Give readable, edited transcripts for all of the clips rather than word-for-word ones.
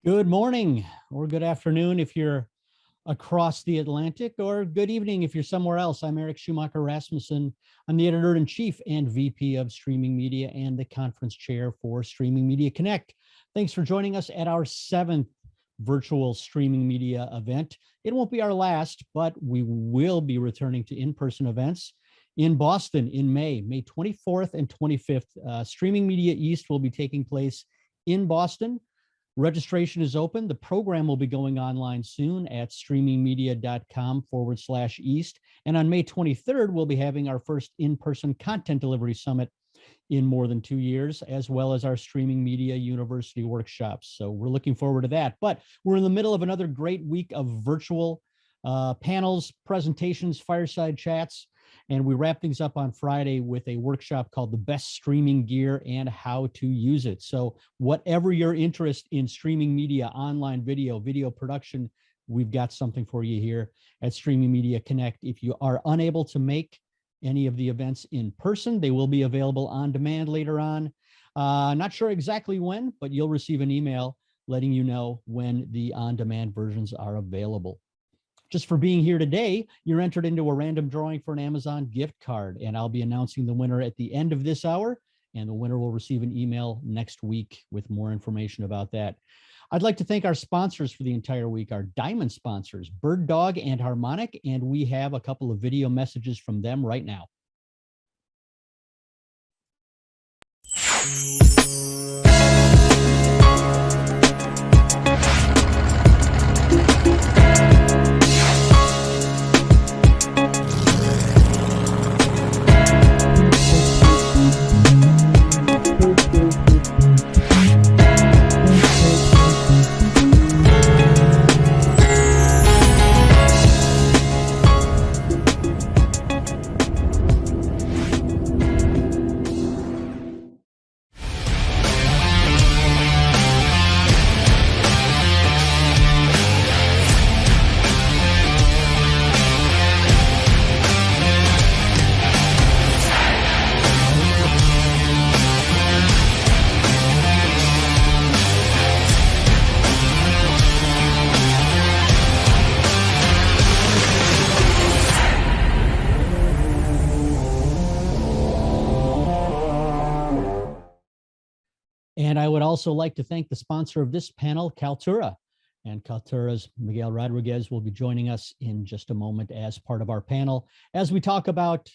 Good morning or good afternoon if you're across the Atlantic, or good evening if you're somewhere else. I'm Eric Schumacher Rasmussen. I'm the editor-in-chief and VP of Streaming Media and the conference chair for Streaming Media Connect. Thanks for joining us at our 7th virtual streaming media event. It won't be our last, but we will be returning to in-person events in Boston in May 24th and 25th. Streaming Media East will be taking place in Boston. Registration is open. The program will be going online soon at streamingmedia.com/east. And on May 23rd, we'll be having our first in-person content delivery summit in more than 2 years, as well as our Streaming Media University workshops. So we're looking forward to that. But we're in the middle of another great week of virtual panels, presentations, fireside chats. And we wrap things up on Friday with a workshop called The Best Streaming Gear and How to Use It. So whatever your interest in streaming media, online video, video production, we've got something for you here at Streaming Media Connect. If you are unable to make any of the events in person, they will be available on demand later on. Not sure exactly when, but you'll receive an email letting you know when the on-demand versions are available. Just for being here today, you're entered into a random drawing for an Amazon gift card, and I'll be announcing the winner at the end of this hour, and the winner will receive an email next week with more information about that. I'd like to thank our sponsors for the entire week, our diamond sponsors, Bird Dog and Harmonic, and we have a couple of video messages from them right now. And I would also like to thank the sponsor of this panel, Kaltura. And Kaltura's Miguel Rodriguez will be joining us in just a moment as part of our panel as we talk about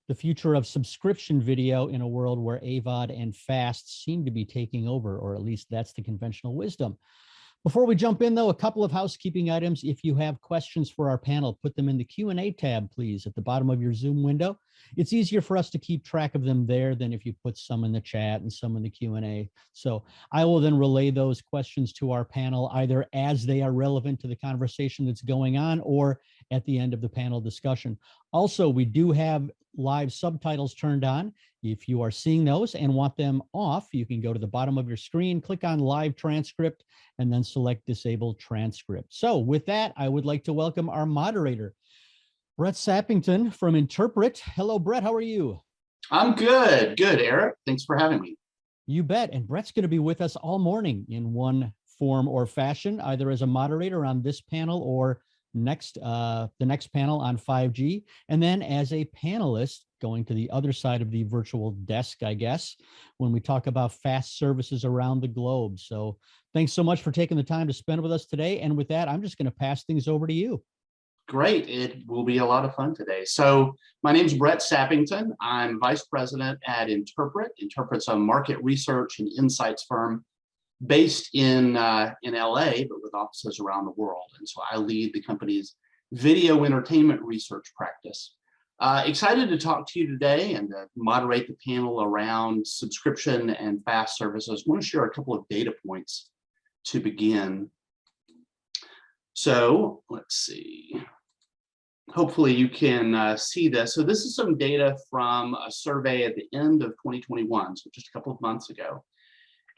the future of subscription video in a world where AVOD and FAST seem to be taking over, or at least that's the conventional wisdom. Before we jump in, though, a couple of housekeeping items. If you have questions for our panel, put them in the Q&A tab, please, at the bottom of your Zoom window. It's easier for us to keep track of them there than if you put some in the chat and some in the Q&A. So I will then relay those questions to our panel, either as they are relevant to the conversation that's going on or at the end of the panel discussion. Also, we do have live subtitles turned on. If you are seeing those and want them off, you can go to the bottom of your screen, click on live transcript, and then select disable transcript. So with that, I would like to welcome our moderator, Brett Sappington from Interpret. Hello, Brett. How are you? I'm good. Good, Eric. Thanks for having me. You bet. And Brett's going to be with us all morning in one form or fashion, either as a moderator on this panel or the next panel on 5G, and then as a panelist going to the other side of the virtual desk, I guess, when we talk about FAST services around the globe. So thanks so much for taking the time to spend with us today. And with that, I'm just going to pass things over to you. Great. It will be a lot of fun today. So my name is Brett Sappington. I'm vice president at Interpret. Interpret's a market research and insights firm based in LA, but with offices around the world. And so I lead the company's video entertainment research practice. Excited to talk to you today and moderate the panel around subscription and FAST services. I want to share a couple of data points to begin. So let's see. Hopefully you can see this. So this is some data from a survey at the end of 2021, so just a couple of months ago.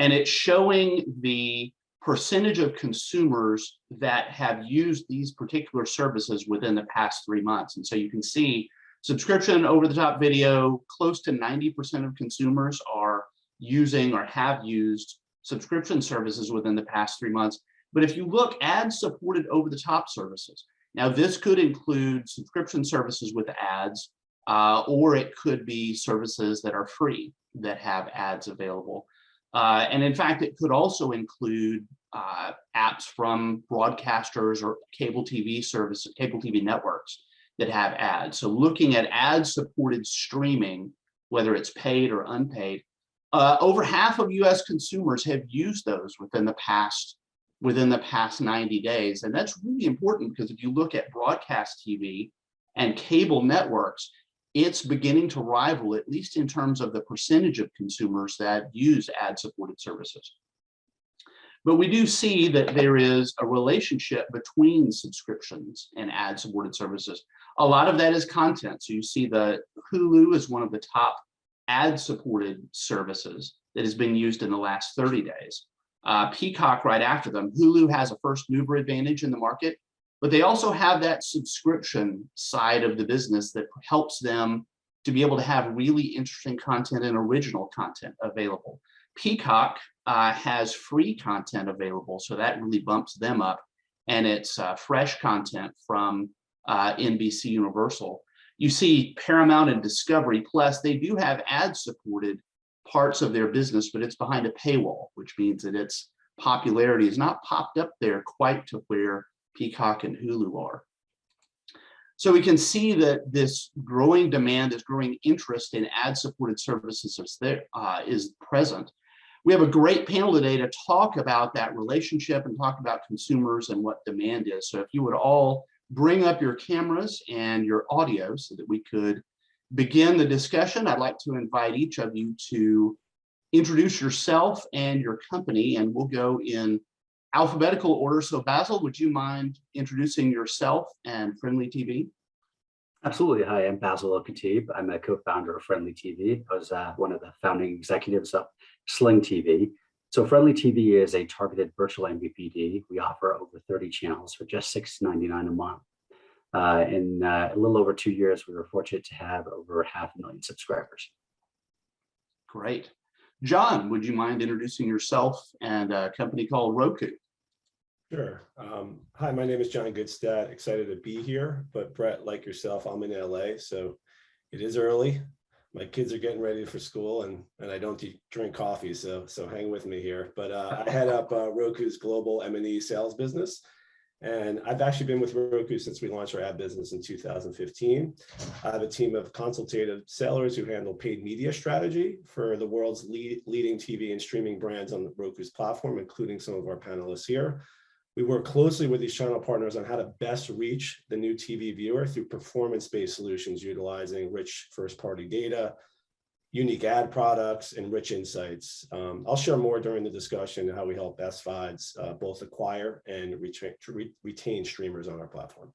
And it's showing the percentage of consumers that have used these particular services within the past 3 months. And so you can see subscription over-the-top video, close to 90% of consumers are using or have used subscription services within the past 3 months. But if you look, ad-supported over-the-top services. Now, this could include subscription services with ads, or it could be services that are free that have ads available. And in fact, it could also include apps from broadcasters or cable TV services, cable TV networks that have ads. So looking at ad-supported streaming, whether it's paid or unpaid, over half of US consumers have used those within the past 90 days. And that's really important because if you look at broadcast TV and cable networks, it's beginning to rival, at least in terms of the percentage of consumers that use ad-supported services. But we do see that there is a relationship between subscriptions and ad-supported services. A lot of that is content. So you see the Hulu is one of the top ad-supported services that has been used in the last 30 days. Peacock right after them. Hulu has a first mover advantage in the market, but they also have that subscription side of the business that helps them to be able to have really interesting content and original content available. Peacock has free content available, so that really bumps them up, and it's fresh content from NBC Universal. You see Paramount and Discovery Plus, they do have ad-supported parts of their business, but it's behind a paywall, which means that its popularity is not popped up there quite to where Peacock and Hulu are. So we can see that this growing demand, this growing interest in ad-supported services is present. We have a great panel today to talk about that relationship and talk about consumers and what demand is. So if you would all bring up your cameras and your audio so that we could begin the discussion, I'd like to invite each of you to introduce yourself and your company, and we'll go in alphabetical order. So Bassil, would you mind introducing yourself and FrndlyTV? Absolutely. Hi, I'm Bassil El-Khatib. I'm a co-founder of FrndlyTV. I was one of the founding executives of Sling TV. So FrndlyTV is a targeted virtual MVPD. We offer over 30 channels for just $6.99 a month. In a little over 2 years, we were fortunate to have over 500,000 subscribers. Great. John, would you mind introducing yourself and a company called Roku? Sure. Hi, my name is John Goodstadt. Excited to be here. But Brett, like yourself, I'm in LA, so it is early. My kids are getting ready for school, and I don't drink coffee, so hang with me here. But I head up Roku's global M&E sales business. And I've actually been with Roku since we launched our ad business in 2015. I have a team of consultative sellers who handle paid media strategy for the world's leading TV and streaming brands on Roku's platform, including some of our panelists here. We work closely with these channel partners on how to best reach the new TV viewer through performance-based solutions utilizing rich first-party data, unique ad products, and rich insights. I'll share more during the discussion how we help SVODs both acquire and retain streamers on our platform.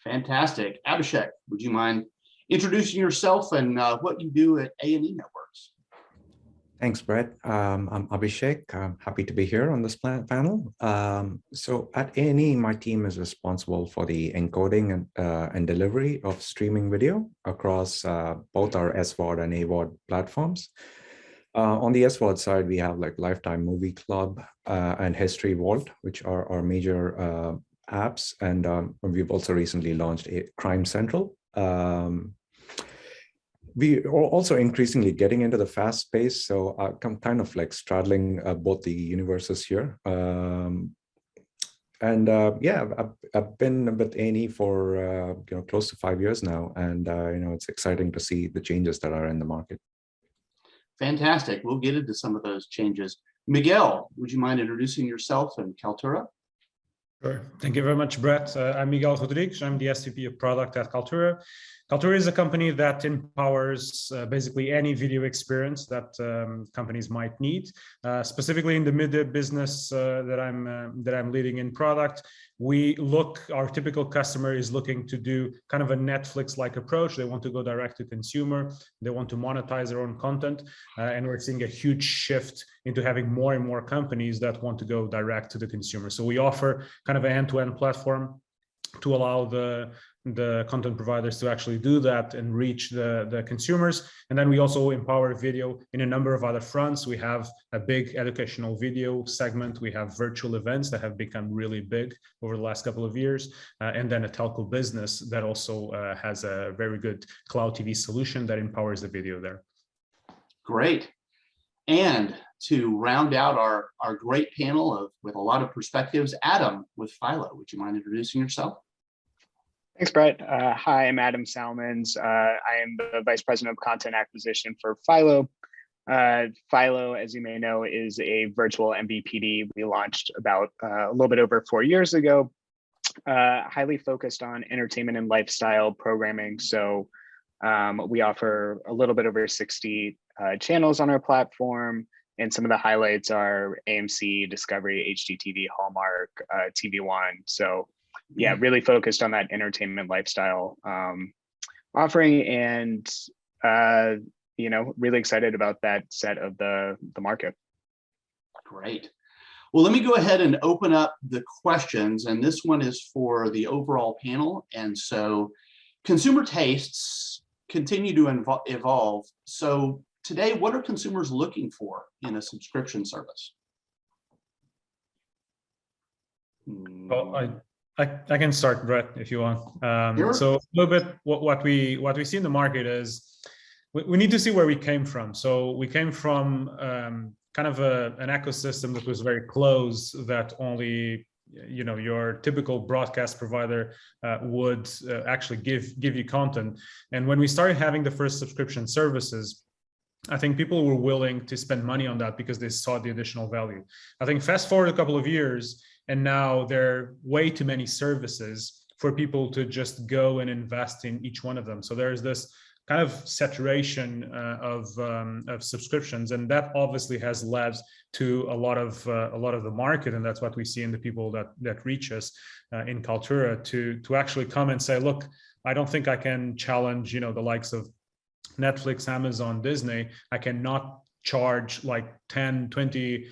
Fantastic. Abhishek, would you mind introducing yourself and what you do at A&E Networks? Thanks, Brett. I'm Abhishek. I'm happy to be here on this panel. So at A&E, my team is responsible for the encoding and delivery of streaming video across both our SVOD and AVOD platforms. On the SVOD side, we have like Lifetime Movie Club and History Vault, which are our major apps. And we've also recently launched Crime Central. We are also increasingly getting into the fast space, so I'm kind of like straddling both the universes here. Yeah, I've been with A&E for close to 5 years now, and it's exciting to see the changes that are in the market. Fantastic. We'll get into some of those changes. Miguel, would you mind introducing yourself and Kaltura? Sure. Thank you very much, Brett. I'm Miguel Rodrigues. I'm the SVP of Product at Kaltura. Kaltura is a company that empowers basically any video experience that companies might need. Specifically in the media business that I'm leading in product, our typical customer is looking to do kind of a Netflix-like approach. They want to go direct to consumer. They want to monetize their own content. And we're seeing a huge shift into having more and more companies that want to go direct to the consumer. So we offer kind of an end-to-end platform to allow the content providers to actually do that and reach the consumers. And then we also empower video in a number of other fronts. We have a big educational video segment. We have virtual events that have become really big over the last couple of years. And then a telco business that also has a very good cloud TV solution that empowers the video there. Great. And to round out our great panel with a lot of perspectives, Adam with Philo, would you mind introducing yourself? Thanks, Brett. Hi, I'm Adam Salmons. I am the Vice President of Content Acquisition for Philo. Philo, as you may know, is a virtual MVPD we launched about a little bit over 4 years ago, highly focused on entertainment and lifestyle programming. So we offer a little bit over 60 channels on our platform, and some of the highlights are AMC, Discovery, HGTV, Hallmark, TV One. So yeah, really focused on that entertainment lifestyle offering, and really excited about that set of the market. Great. Well, let me go ahead and open up the questions, and this one is for the overall panel. And so consumer tastes continue to evolve. So today, what are consumers looking for in a subscription service? Well, I can start, Brett, if you want. Sure. So a little bit what we see in the market is we need to see where we came from. So we came from kind of an ecosystem that was very close, that only your typical broadcast provider would actually give you content. And when we started having the first subscription services, I think people were willing to spend money on that because they saw the additional value. I think fast forward a couple of years, and now there are way too many services for people to just go and invest in each one of them. So there's this kind of saturation of subscriptions, and that obviously has led to a lot of the market, and that's what we see in the people that reach us in Kaltura to actually come and say, look, I don't think I can challenge the likes of Netflix, Amazon, Disney. I cannot charge like $10-20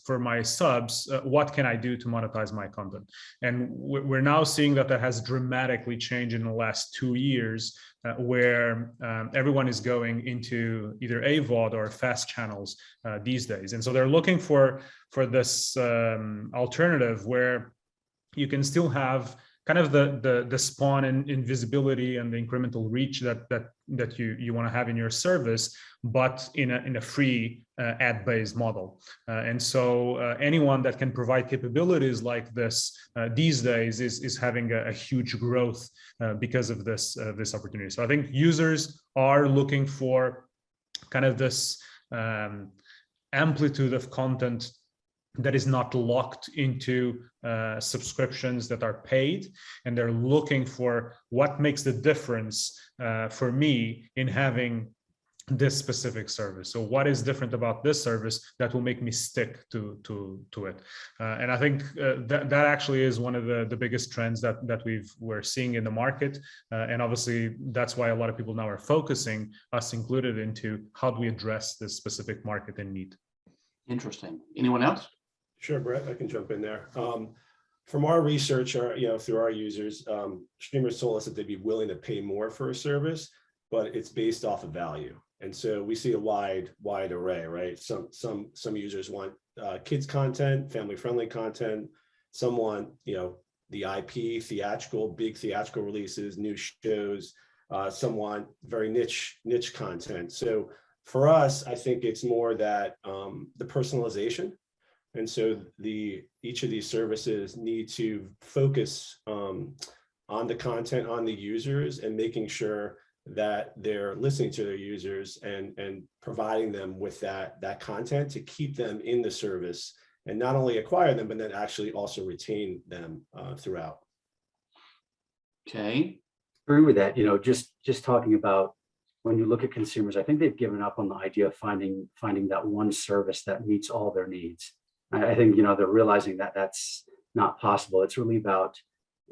for my subs. What can I do to monetize my content? And we're now seeing that has dramatically changed in the last 2 years, where everyone is going into either AVOD or FAST channels these days. And so they're looking for this alternative where you can still have kind of the spawn and invisibility and the incremental reach that you want to have in your service, but in a free ad-based model. And so anyone that can provide capabilities like this these days is having a huge growth because of this opportunity. So I think users are looking for kind of this amplitude of content that is not locked into subscriptions that are paid, and they're looking for what makes the difference for me in having this specific service. So what is different about this service that will make me stick to it? And I think that actually is one of the biggest trends that we're seeing in the market. And obviously that's why a lot of people now are focusing, us included, into how do we address this specific market and need. Interesting. Anyone else? Sure, Brett, I can jump in there. From our research, through our users, streamers told us that they'd be willing to pay more for a service, but it's based off of value. And so we see a wide array, right? Some users want kids content, family-friendly content. Some want, the IP, big theatrical releases, new shows. Some want very niche content. So for us, I think it's more that the personalization. And so each of these services need to focus on the content, on the users, and making sure that they're listening to their users and providing them with that content to keep them in the service, and not only acquire them, but then actually also retain them throughout. Okay. Agree with that. Just talking about when you look at consumers, I think they've given up on the idea of finding that one service that meets all their needs. I think, they're realizing that that's not possible. It's really about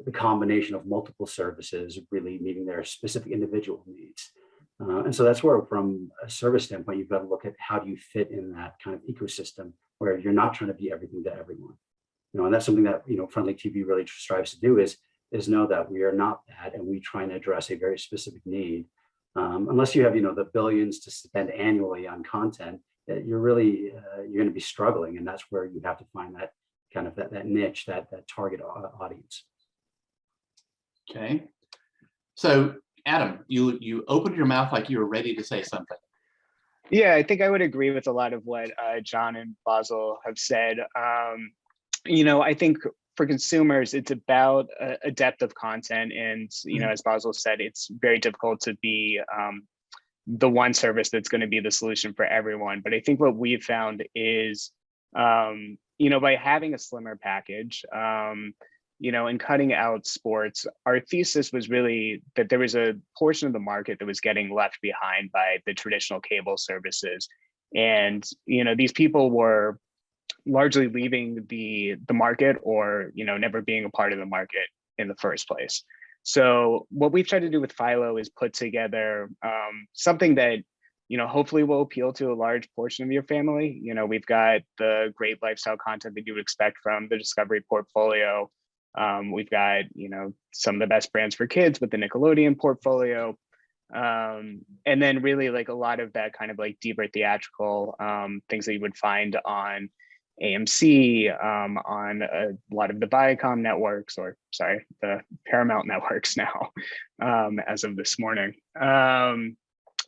the combination of multiple services really meeting their specific individual needs. And so that's where, from a service standpoint, you've got to look at how do you fit in that kind of ecosystem where you're not trying to be everything to everyone. And that's something that, FrndlyTV really strives to do, is is know that we are not that, and we try and address a very specific need. Unless you have, the billions to spend annually on content, you're really you're going to be struggling, and that's where you have to find that kind of that niche, that target audience. Okay, so Adam, you opened your mouth like you were ready to say something. Yeah, I think I would agree with a lot of what John and Bassil have said. I think for consumers, it's about a depth of content, and as Bassil said, it's very difficult to be the one service that's going to be the solution for everyone. But I think what we've found is, by having a slimmer package, and cutting out sports, our thesis was really that there was a portion of the market that was getting left behind by the traditional cable services. And, these people were largely leaving the market, or, never being a part of the market in the first place. So what we've tried to do with Philo is put together something that, hopefully will appeal to a large portion of your family. We've got the great lifestyle content that you would expect from the Discovery portfolio. We've got, some of the best brands for kids with the Nickelodeon portfolio. And then really like a lot of that kind of like deeper theatrical things that you would find on AMC, on a lot of the Viacom networks, or sorry, the Paramount networks now, as of this morning.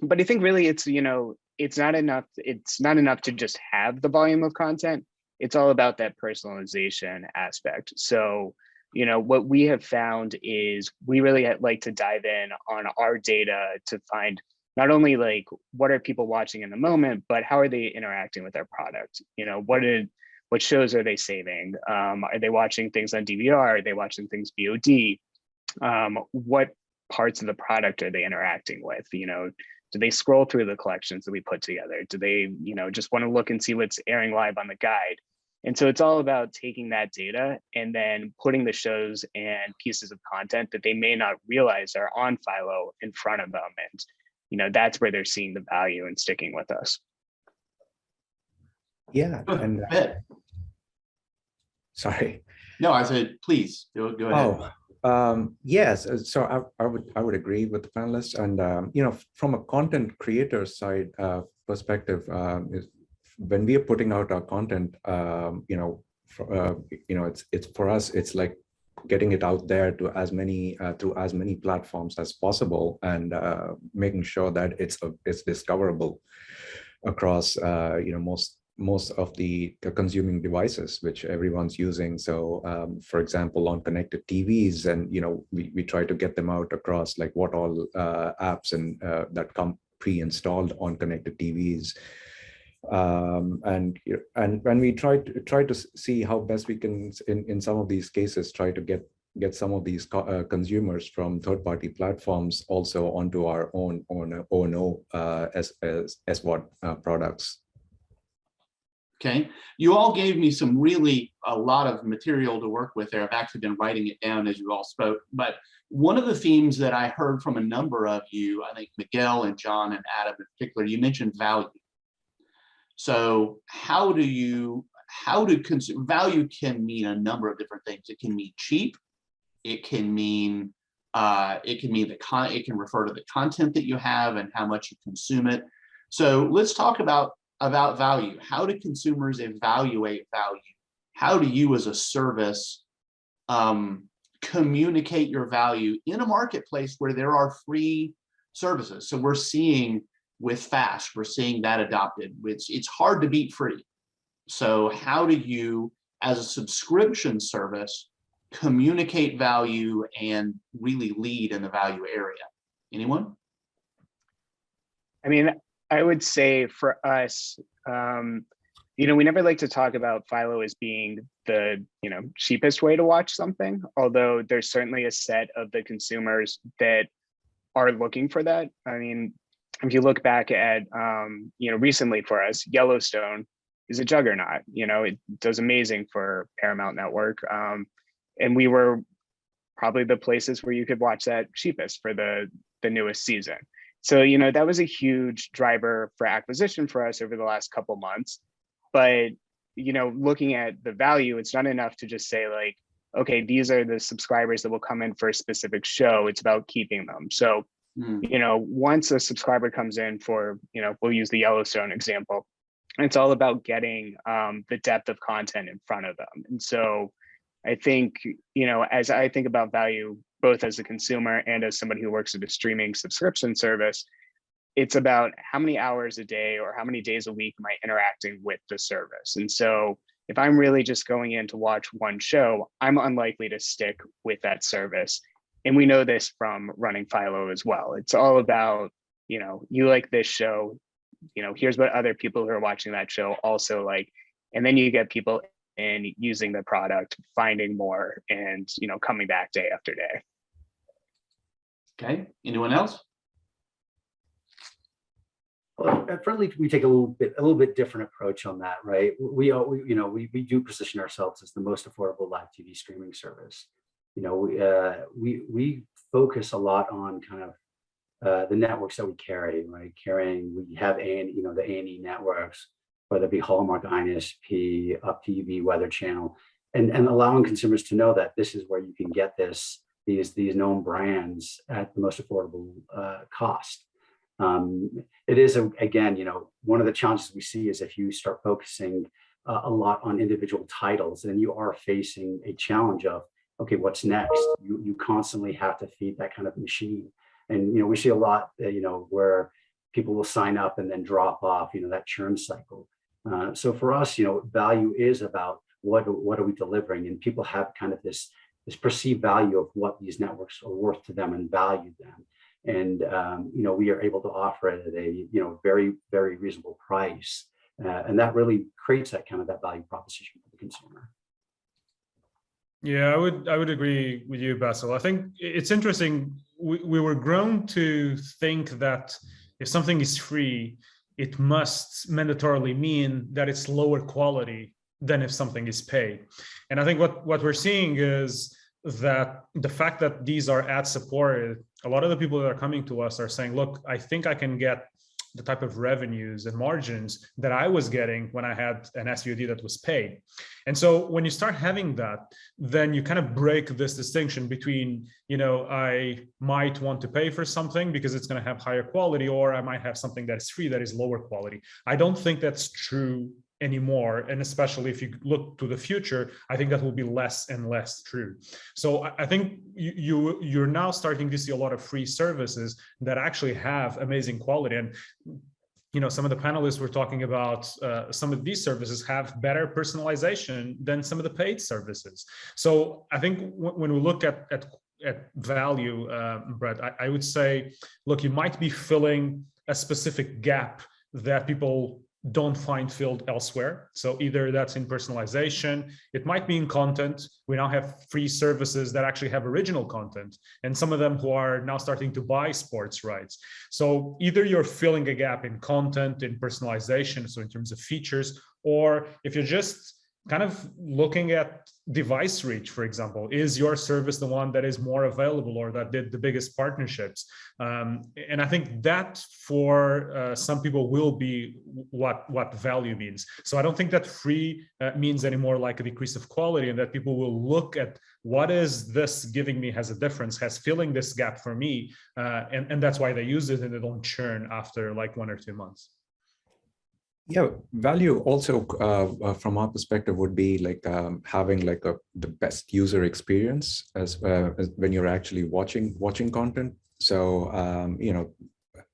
But I think really it's, it's not enough. It's not enough to just have the volume of content. It's all about that personalization aspect. So, what we have found is we really like to dive in on our data to find not only like what are people watching in the moment, but how are they interacting with our product? What shows are they saving? Are they watching things on DVR? Are they watching things VOD? What parts of the product are they interacting with? Do they scroll through the collections that we put together? Do they, just want to look and see what's airing live on the guide? And so it's all about taking that data and then putting the shows and pieces of content that they may not realize are on Philo in front of them. And, that's where they're seeing the value and sticking with us. Yeah. And sorry. No, I said, please go ahead. Yes. So I would agree with the panelists, and from a content creator side perspective, when we are putting out our content, it's for us, it's like getting it out there to as many platforms as possible, and making sure that it's discoverable across most of the consuming devices which everyone's using. So for example, on connected TVs, and we try to get them out across like what all apps and that come pre-installed on connected TVs. And when we try to see how best we can in some of these cases try to get some of these consumers from third-party platforms also onto our own O&O SVOD products. Okay, you all gave me a lot of material to work with there. I've actually been writing it down as you all spoke. But one of the themes that I heard from a number of you, I think Miguel and John and Adam in particular, you mentioned value. So value can mean a number of different things. It can mean cheap. It can mean it can refer to the content that you have and how much you consume it. So let's talk about value. How do consumers evaluate value? How do you as a service communicate your value in a marketplace where there are free services? So we're seeing with FAST, we're seeing that adopted, which it's hard to beat free. So how do you, as a subscription service, communicate value and really lead in the value area? Anyone? I mean, I would say for us, we never like to talk about Philo as being the, cheapest way to watch something, although there's certainly a set of the consumers that are looking for that. I mean, if you look back at, recently for us, Yellowstone is a juggernaut. It does amazing for Paramount Network. And we were probably the places where you could watch that cheapest for the newest season. So, that was a huge driver for acquisition for us over the last couple months. But, looking at the value, it's not enough to just say like, okay, these are the subscribers that will come in for a specific show. It's about keeping them. So, you know, once a subscriber comes in for, you know, we'll use the Yellowstone example, it's all about getting the depth of content in front of them. And so I think, you know, as I think about value, both as a consumer and as somebody who works at a streaming subscription service, it's about how many hours a day or how many days a week am I interacting with the service. And so if I'm really just going in to watch one show, I'm unlikely to stick with that service. And we know this from running Philo as well. It's all about, you know, you like this show, you know, here's what other people who are watching that show also like, and then you get people in using the product, finding more, and, you know, coming back day after day. Okay, anyone else? Well, at Frndly, we take a little bit different approach on that, right? We do position ourselves as the most affordable live TV streaming service. You know, we focus a lot on kind of the networks that we carry, right? We have the A&E networks, whether it be Hallmark, INSP, Up TV, Weather Channel, and allowing consumers to know that this is where you can get these known brands at the most affordable cost. It is, again, you know, one of the challenges we see is if you start focusing a lot on individual titles, then you are facing a challenge of, okay, what's next? You constantly have to feed that kind of machine. And, you know, we see a lot, you know, where people will sign up and then drop off, you know, that churn cycle. So for us, you know, value is about what are we delivering? And people have kind of this perceived value of what these networks are worth to them and value them. And, you know, we are able to offer it at a, you know, very, very reasonable price. And that really creates that kind of that value proposition for the consumer. Yeah, I would agree with you, Bassil. I think it's interesting. We were grown to think that if something is free, it must mandatorily mean that it's lower quality than if something is paid. And I think what we're seeing is that the fact that these are ad supported, a lot of the people that are coming to us are saying, look, I think I can get the type of revenues and margins that I was getting when I had an SVOD that was paid. And so when you start having that, then you kind of break this distinction between, you know, I might want to pay for something because it's going to have higher quality, or I might have something that is free that is lower quality. I don't think that's true anymore, and especially if you look to the future, I think that will be less and less true. So I think you're now starting to see a lot of free services that actually have amazing quality. And you know, some of the panelists were talking about some of these services have better personalization than some of the paid services. So I think when we look at value, Brett, I would say, look, you might be filling a specific gap that people don't find filled elsewhere. So either that's in personalization, it might be in content. We now have free services that actually have original content, and some of them who are now starting to buy sports rights. So either you're filling a gap in content, in personalization, so in terms of features, or if you're just kind of looking at device reach, for example, is your service the one that is more available or that did the biggest partnerships? And I think that for some people will be what value means. So I don't think that free means anymore like a decrease of quality, and that people will look at what is this giving me as a difference, has filling this gap for me. And that's why they use it, and they don't churn after like 1 or 2 months. Yeah, value also from our perspective would be like having like the best user experience as when you're actually watching content. So you know,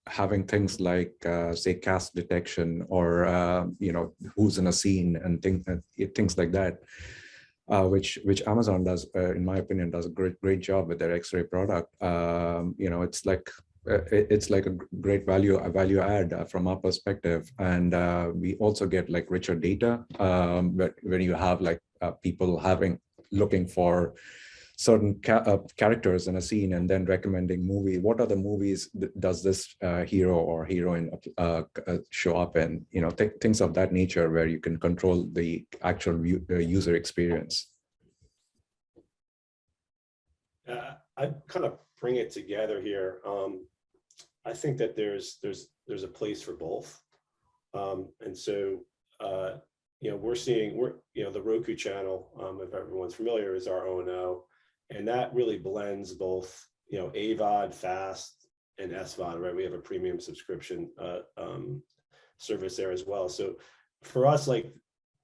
having things like say cast detection, or you know, who's in a scene and things like that, which Amazon does, in my opinion, does a great job with their X-ray product. You know, it's like a great value add from our perspective. And we also get like richer data when you have like people looking for certain characters in a scene and then recommending movie. What other movies does this hero or heroine show up in? You know, things of that nature, where you can control the actual user experience. I kind of bring it together here. I think that there's a place for both, and so we're seeing, the Roku channel, if everyone's familiar, is our O&O, and that really blends both, AVOD, FAST, and SVOD, right? We have a premium subscription service there as well. So for us, like,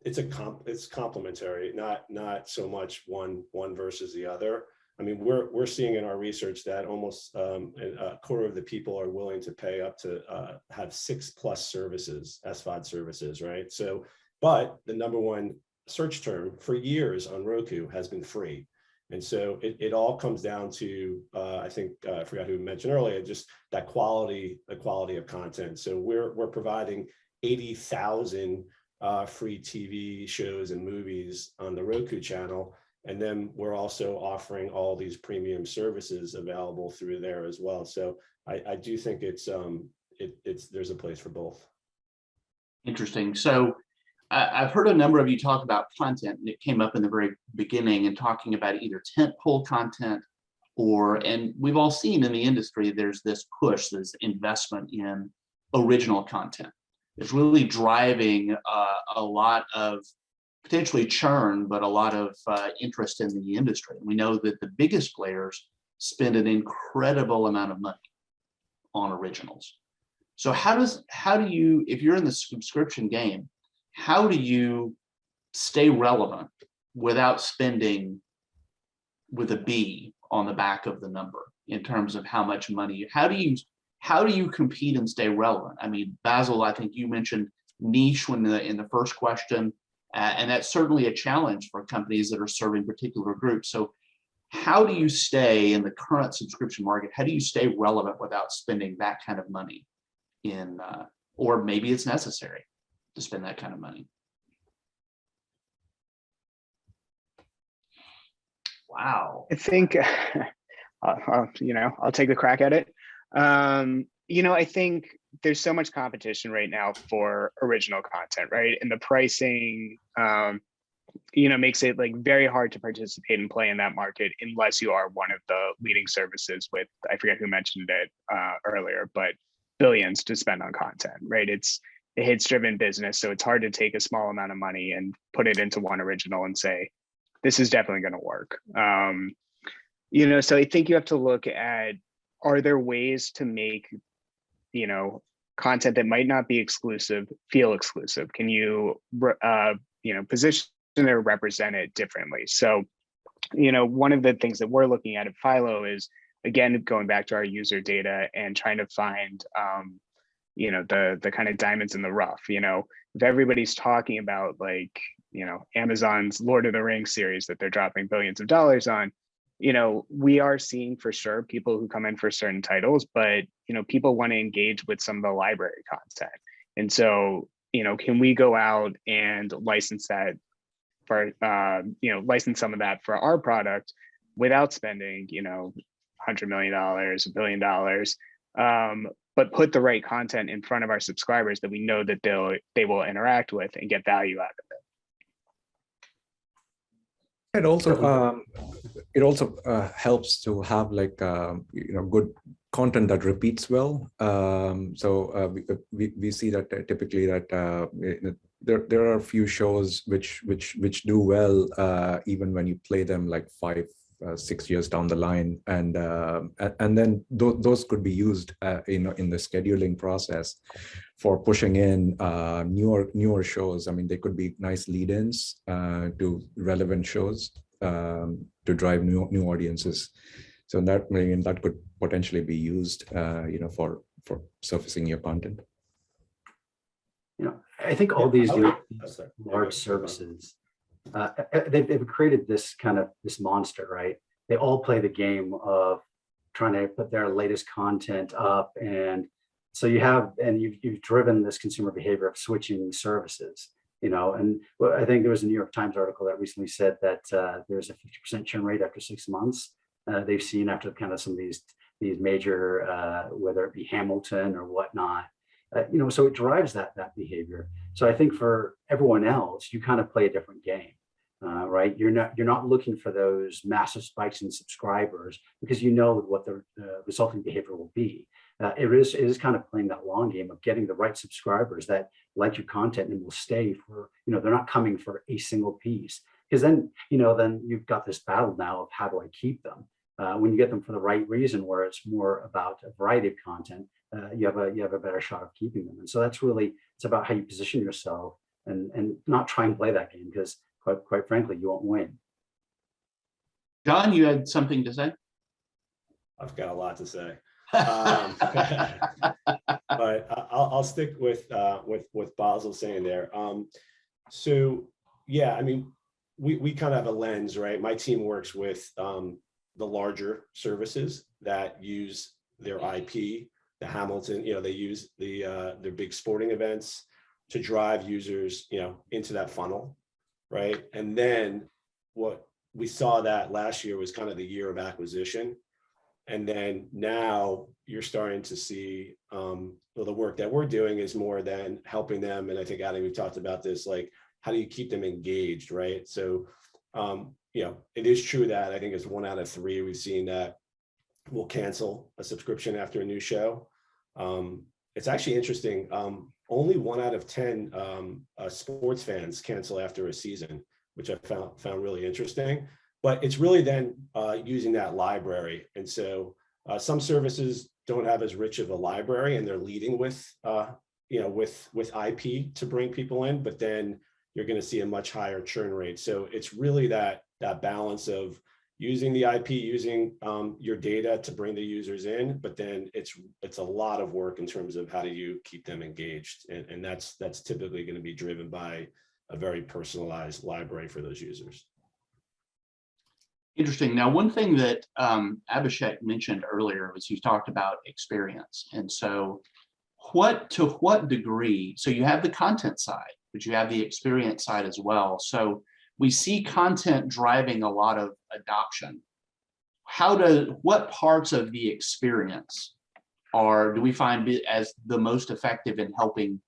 it's complementary, not so much one versus the other. I mean, we're seeing in our research that almost a quarter of the people are willing to pay up to have 6+ services, SVOD services, right? So, but the #1 search term for years on Roku has been free. And so it all comes down to, I think, I forgot who mentioned earlier, just that the quality of content. So we're providing 80,000 free TV shows and movies on the Roku channel. And then we're also offering all these premium services available through there as well. So I do think there's a place for both. Interesting. So I've heard a number of you talk about content, and it came up in the very beginning and talking about either tentpole content and we've all seen in the industry, there's this push, this investment in original content. It's really driving a lot of potentially churn, but a lot of interest in the industry. And we know that the biggest players spend an incredible amount of money on originals. So how do you, if you're in the subscription game, how do you stay relevant without spending with a B on the back of the number in terms of how much money? How do you compete and stay relevant? I mean, Bassil, I think you mentioned niche in the first question, and that's certainly a challenge for companies that are serving particular groups. So how do you stay in the current subscription market? How do you stay relevant without spending that kind of money or maybe it's necessary to spend that kind of money? Wow. I think, I'll take a crack at it. I think there's so much competition right now for original content, right? And the pricing, makes it like very hard to participate and play in that market unless you are one of the leading services with, I forget who mentioned it earlier, but billions to spend on content, right? It's a hits-driven business, so it's hard to take a small amount of money and put it into one original and say, this is definitely going to work. So I think you have to look at, are there ways to make, content that might not be exclusive feel exclusive? Can you, position or represent it differently? So, one of the things that we're looking at Philo is, again, going back to our user data and trying to find, the kind of diamonds in the rough. If everybody's talking about Amazon's Lord of the Rings series that they're dropping billions of dollars on, we are seeing for sure people who come in for certain titles, but, people want to engage with some of the library content. And so, can we go out and license that for, license some of that for our product without spending, $100 million, $1 billion, but put the right content in front of our subscribers that we know that they will interact with and get value out of it. It also helps to have good content that repeats well. We see that typically that there are a few shows which do well even when you play them like 5-6 years down the line, and then those could be used in the scheduling process for pushing in newer shows. I mean, they could be nice lead-ins to relevant shows to drive new audiences. So that could potentially be used, for surfacing your content. I think all these large services, they've created this monster, right? They all play the game of trying to put their latest content up, and so you've driven this consumer behavior of switching services. And I think there was a New York Times article that recently said that there's a 50% churn rate after 6 months. They've seen after some of these major, whether it be Hamilton or whatnot. So it drives that behavior. So I think for everyone else, you kind of play a different game. right? You're not looking for those massive spikes in subscribers because you know what the resulting behavior will be. It is kind of playing that long game of getting the right subscribers that like your content and will stay for, they're not coming for a single piece. Because then, then you've got this battle now of how do I keep them? When you get them for the right reason, where it's more about a variety of content, you have a better shot of keeping them. And so that's really, it's about how you position yourself and not try and play that game, because quite frankly, you won't win. John, you had something to say? I've got a lot to say. But I'll stick with Bassil saying there. So yeah, I mean, we kind of have a lens, right? My team works with the larger services that use their IP, the Hamilton, they use their big sporting events to drive users, into that funnel, right? And then what we saw that last year was kind of the year of acquisition. And then now you're starting to see, well, the work that we're doing is more than helping them. And I think, Adam, we talked about this, like, how do you keep them engaged, right? So, it is true that I think it's 1 out of 3 we've seen that will cancel a subscription after a new show. It's actually interesting. Only 1 out of 10 sports fans cancel after a season, which I found really interesting. But it's really then using that library. And so some services don't have as rich of a library, and they're leading with with IP to bring people in, but then you're going to see a much higher churn rate. So it's really that balance of using the IP, using your data to bring the users in, but then it's a lot of work in terms of how do you keep them engaged, and that's typically going to be driven by a very personalized library for those users. Interesting. Now, one thing that Abhishek mentioned earlier was you talked about experience. And so to what degree, so you have the content side, but you have the experience side as well. So we see content driving a lot of adoption. What parts of the experience do we find as the most effective in helping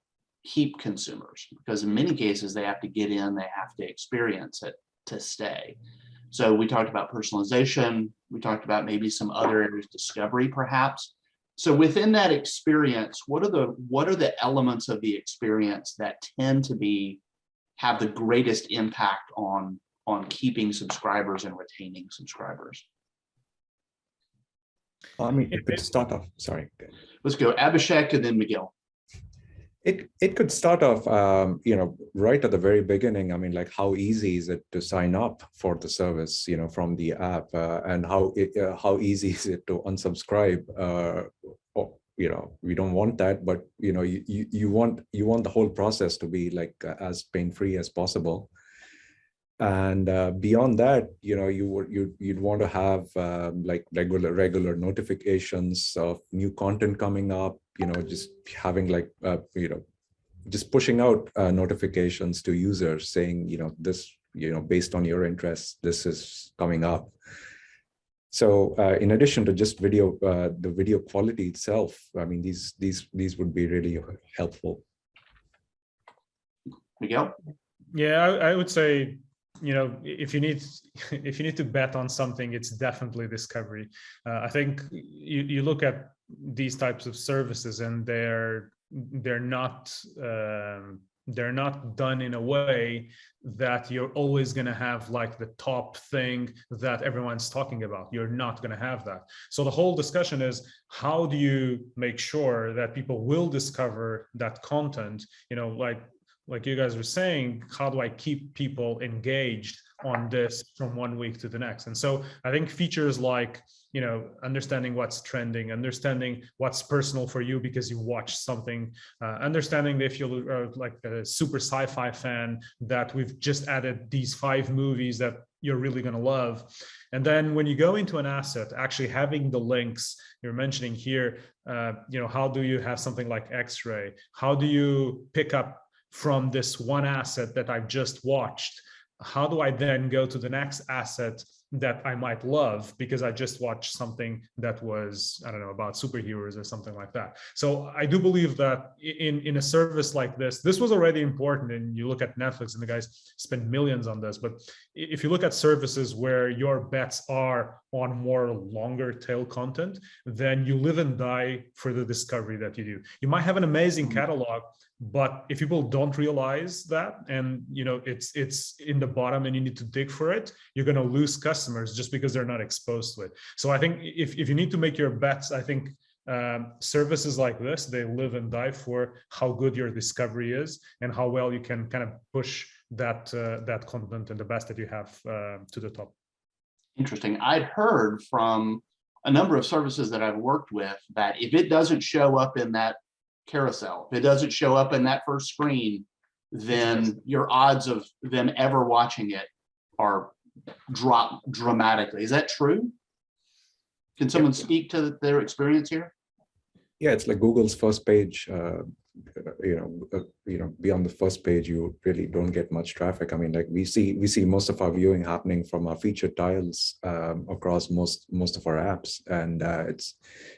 keep consumers? Because in many cases, they have to get in, they have to experience it to stay. So we talked about personalization. We talked about maybe some other areas, discovery perhaps. So within that experience, what are the elements of the experience that tend to have the greatest impact on keeping subscribers and retaining subscribers? I mean, it could start off, sorry. Let's go Abhishek and then Miguel. It could start off, right at the very beginning. I mean, like, how easy is it to sign up for the service, from the app, and how easy is it to unsubscribe? We don't want that, but you want the whole process to be like as pain-free as possible. And beyond that, you'd want to have like regular notifications of new content coming up. Just having like just pushing out notifications to users saying this based on your interests, this is coming up. So in addition to just video, the video quality itself, I mean, these would be really helpful. Miguel? Yeah, I would say, if you need to bet on something, it's definitely discovery. I think you look at these types of services, and they're not done in a way that you're always going to have like the top thing that everyone's talking about. You're not going to have that. So the whole discussion is, how do you make sure that people will discover that content? Like you guys were saying, how do I keep people engaged on this from one week to the next? And so I think features like, understanding what's trending, understanding what's personal for you because you watch something, understanding if you're like a super sci-fi fan, that we've just added these 5 movies that you're really going to love. And then when you go into an asset, actually having the links you're mentioning here, how do you have something like X-ray? How do you pick up from this one asset that I've just watched? How do I then go to the next asset that I might love because I just watched something that was, I don't know, about superheroes or something like that. So I do believe that in a service like this was already important. And you look at Netflix and the guys spend millions on this. But if you look at services where your bets are on more longer tail content, then you live and die for the discovery that you do. You might have an amazing catalog, but if people don't realize that, and it's in the bottom and you need to dig for it, you're going to lose customers just because they're not exposed to it. So I think if you need to make your bets, I think services like this, they live and die for how good your discovery is and how well you can kind of push that content and the best that you have to the top. Interesting. I'd heard from a number of services that I've worked with that if it doesn't show up in that carousel, if it doesn't show up in that first screen, then your odds of them ever watching it are dropped dramatically. Is that true? Can someone speak to their experience here? Yeah, it's like Google's first page. Beyond the first page, you really don't get much traffic. I mean, like we see most of our viewing happening from our featured tiles across most of our apps, and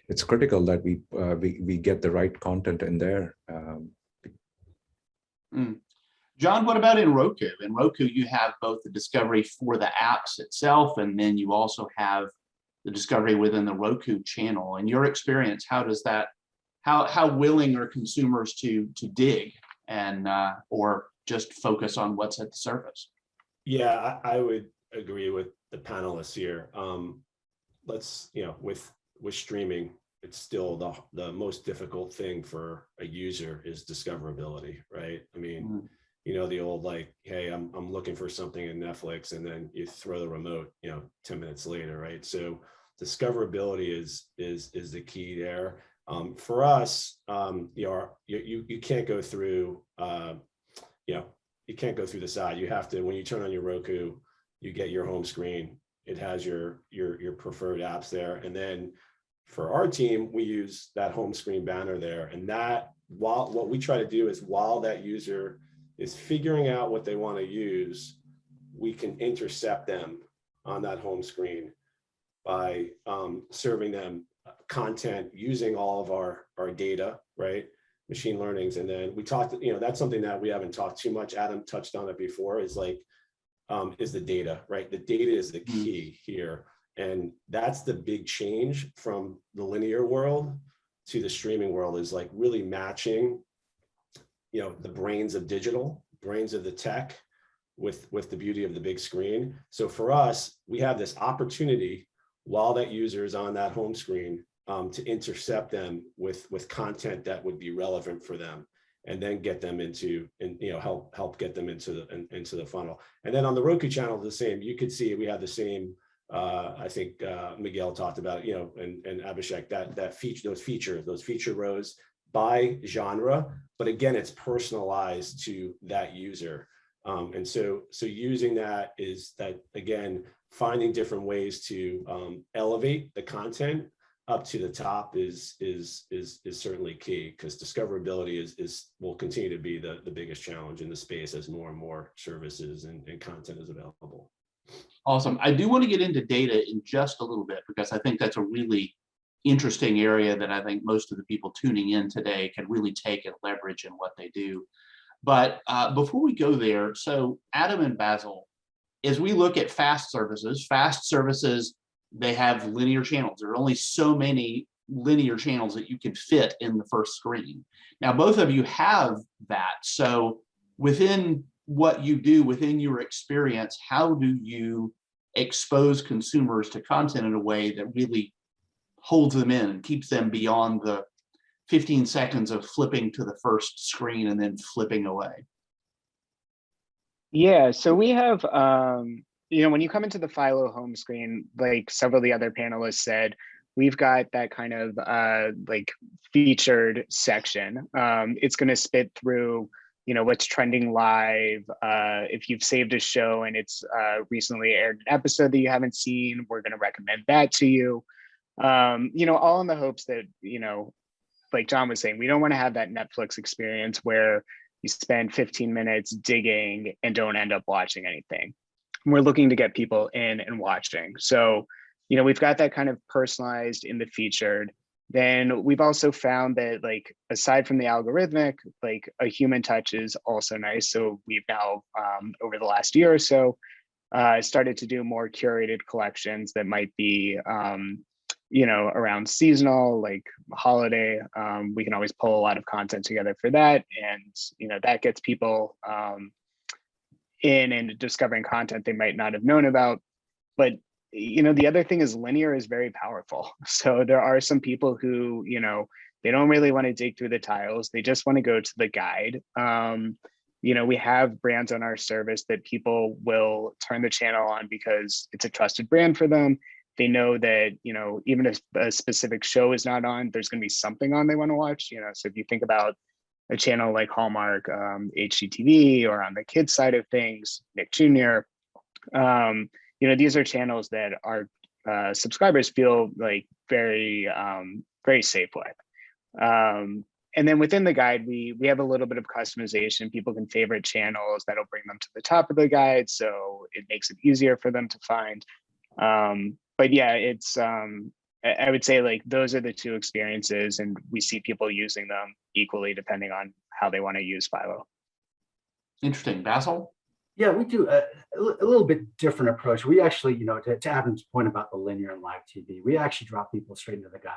it's critical that we get the right content in there. John, what about in Roku? In Roku, you have both the discovery for the apps itself, and then you also have the discovery within the Roku channel. In your experience, how does that? How willing are consumers to dig and or just focus on what's at the surface? Yeah, I would agree with the panelists here. With streaming, it's still the most difficult thing for a user is discoverability, right? I mean, the old hey, I'm looking for something in Netflix, and then you throw the remote, 10 minutes later, right? So discoverability is the key there. For us, you can't go through, you can't go through the side. You have to, when you turn on your Roku, you get your home screen. It has your preferred apps there. And then for our team, we use that home screen banner there. And that, what we try to do is while that user is figuring out what they want to use, we can intercept them on that home screen by serving them content using all of our data, right? Machine learnings. And then we talked, that's something that we haven't talked too much. Adam touched on it before, is the data, right? The data is the key here. And that's the big change from the linear world to the streaming world, is really matching, the brains of digital, brains of the tech with the beauty of the big screen. So for us, we have this opportunity while that user is on that home screen to intercept them with content that would be relevant for them, and then get them into, and help get them into the funnel. And then on the Roku channel, the same. You could see we have the same. I think Miguel talked about it, and Abhishek, those feature rows by genre, but again, it's personalized to that user. And so using that is that, again, finding different ways to elevate the content up to the top is certainly key, because discoverability will continue to be the biggest challenge in the space as more and more services and content is available. Awesome. I do want to get into data in just a little bit, because I think that's a really interesting area that I think most of the people tuning in today can really take and leverage in what they do. But before we go there, so Adam and Bassil, as we look at fast services, they have linear channels. There are only so many linear channels that you can fit in the first screen. Now, both of you have that. So within what you do, within your experience, how do you expose consumers to content in a way that really holds them in and keeps them beyond the 15 seconds of flipping to the first screen and then flipping away? Yeah, so we have, when you come into the Philo home screen, like several of the other panelists said, we've got that kind of featured section. It's going to spit through, what's trending live. If you've saved a show and it's recently aired an episode that you haven't seen, we're going to recommend that to you. All in the hopes that, like John was saying, we don't want to have that Netflix experience where you spend 15 minutes digging and don't end up watching anything. we're looking to get people in and watching. So, you know, we've got that kind of personalized in the featured. Then we've also found that, like, aside from the algorithmic, like, a human touch is also nice. So we've now, over the last year or so, started to do more curated collections that might be, you know, around seasonal, like holiday. We can always pull a lot of content together for that. And, you know, that gets people in and discovering content they might not have known about. But, you know, the other thing is linear is very powerful. So there are some people who, you know, they don't really want to dig through the tiles. They just want to go to the guide. You know, we have brands on our service that people will turn the channel on because it's a trusted brand for them. They know that, you know, even if a specific show is not on, there's going to be something on they want to watch. You know, so if you think about a channel like Hallmark, HGTV, or on the kids side of things, Nick Jr., you know, these are channels that our subscribers feel like very, very safe with. And then within the guide, we have a little bit of customization. People can favorite channels that'll bring them to the top of the guide, so it makes it easier for them to find. But yeah, it's I would say, like, those are the two experiences, and we see people using them equally depending on how they want to use Philo. Interesting. Bassil? Yeah, we do a little bit different approach. We actually, you know, to Adam's point about the linear and live TV, we actually drop people straight into the guide.